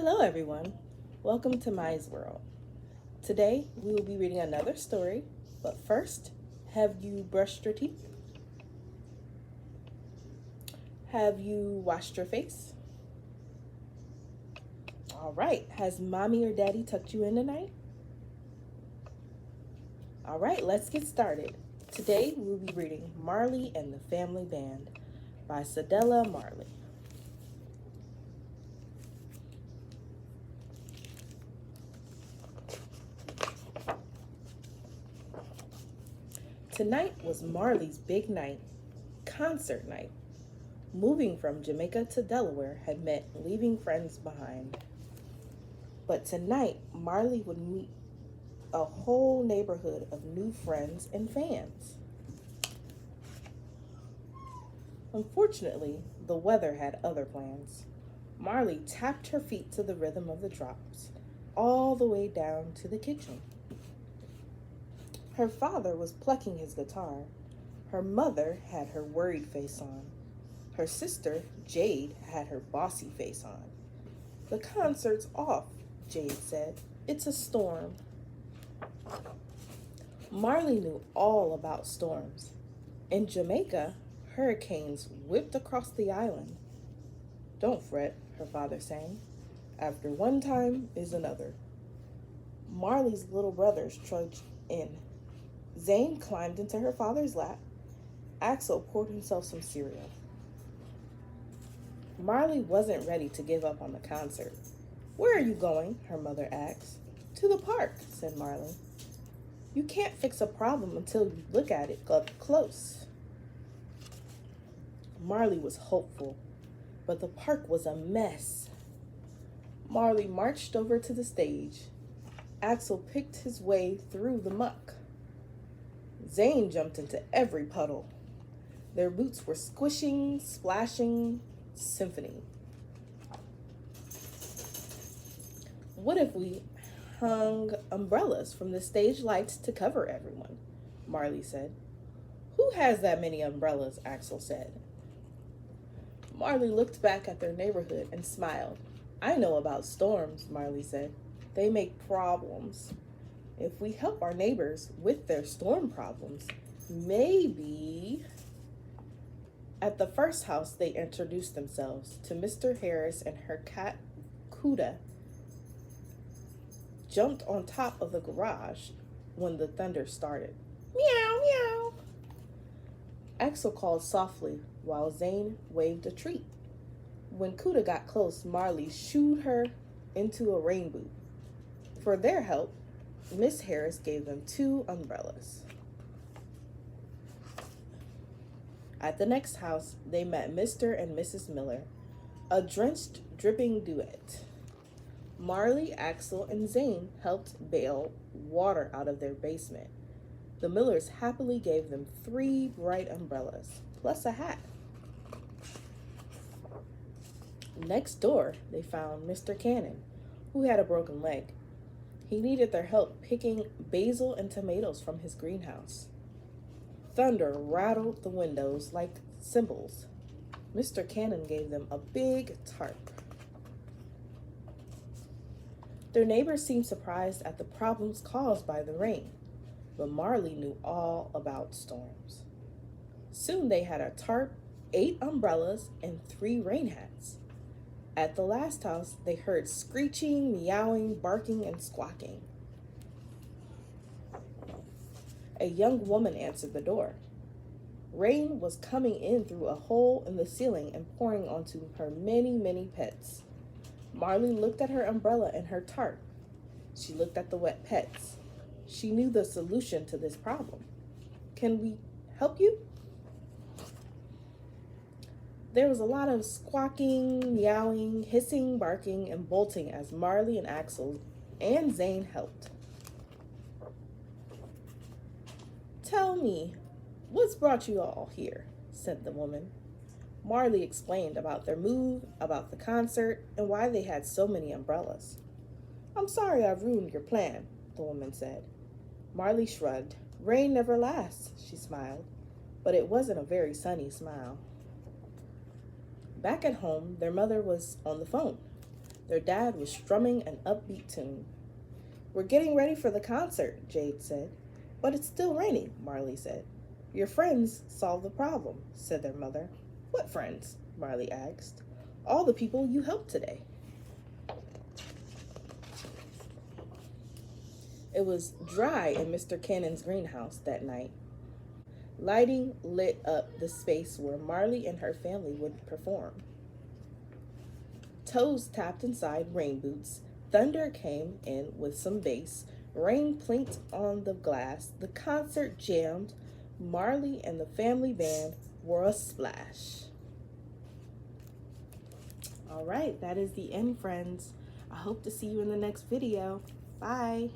Hello, everyone. Welcome to Mai's World. Today, we will be reading another story, but first, have you brushed your teeth? Have you washed your face? All right, has mommy or daddy tucked you in tonight? All right, let's get started. Today, we'll be reading Marley and the Family Band by Cedella Marley. Tonight was Marley's big night, concert night. Moving from Jamaica to Delaware had meant leaving friends behind. But tonight, Marley would meet a whole neighborhood of new friends and fans. Unfortunately, the weather had other plans. Marley tapped her feet to the rhythm of the drops, all the way down to the kitchen. Her father was plucking his guitar. Her mother had her worried face on. Her sister, Jade, had her bossy face on. "The concert's off," Jade said. "It's a storm." Marley knew all about storms. In Jamaica, hurricanes whipped across the island. "Don't fret," her father sang. "After one time is another." Marley's little brothers trudged in. Zane climbed into her father's lap. Axel poured himself some cereal. Marley wasn't ready to give up on the concert. "Where are you going?" her mother asked. "To the park," said Marley. "You can't fix a problem until you look at it up close." Marley was hopeful, but the park was a mess. Marley marched over to the stage. Axel picked his way through the muck. Zane jumped into every puddle. Their boots were squishing, splashing, symphony. "What if we hung umbrellas from the stage lights to cover everyone?" Marley said. "Who has that many umbrellas?" Axel said. Marley looked back at their neighborhood and smiled. "I know about storms," Marley said. "They make problems. If we help our neighbors with their storm problems, maybe..." At the first house, they introduced themselves to Mr. Harris, and her cat, Kuda, jumped on top of the garage when the thunder started. "Meow, meow." Axel called softly while Zane waved a treat. When Kuda got close, Marley shooed her into a rain boot. For their help, Miss Harris gave them 2 umbrellas. At the next house, they met Mr. and Mrs. Miller, a drenched, dripping duet. Marley, Axel, and Zane helped bail water out of their basement. The Millers happily gave them 3 bright umbrellas, plus a hat. Next door, they found Mr. Cannon, who had a broken leg. He needed their help picking basil and tomatoes from his greenhouse. Thunder rattled the windows like cymbals. Mr. Cannon gave them a big tarp. Their neighbors seemed surprised at the problems caused by the rain, but Marley knew all about storms. Soon they had a tarp, 8 umbrellas, and 3 rain hats. At the last house, they heard screeching, meowing, barking, and squawking. A young woman answered the door. Rain was coming in through a hole in the ceiling and pouring onto her many, many pets. Marley looked at her umbrella and her tarp. She looked at the wet pets. She knew the solution to this problem. "Can we help you?" There was a lot of squawking, meowing, hissing, barking, and bolting as Marley and Axel and Zane helped. "Tell me, what's brought you all here?" said the woman. Marley explained about their move, about the concert, and why they had so many umbrellas. "I'm sorry I've ruined your plan," the woman said. Marley shrugged. "Rain never lasts," she smiled, but it wasn't a very sunny smile. Back at home, their mother was on the phone. Their dad was strumming an upbeat tune. "We're getting ready for the concert," Jade said. "But it's still raining," Marley said. "Your friends solved the problem," said their mother. "What friends?" Marley asked. "All the people you helped today." It was dry in Mr. Cannon's greenhouse that night. Lighting lit up the space where Marley and her family would perform. Toes tapped inside rain boots. Thunder came in with some bass. Rain plinked on the glass. The concert jammed. Marley and the family band were a splash. All right, that is the end, friends. I hope to see you in the next video. Bye.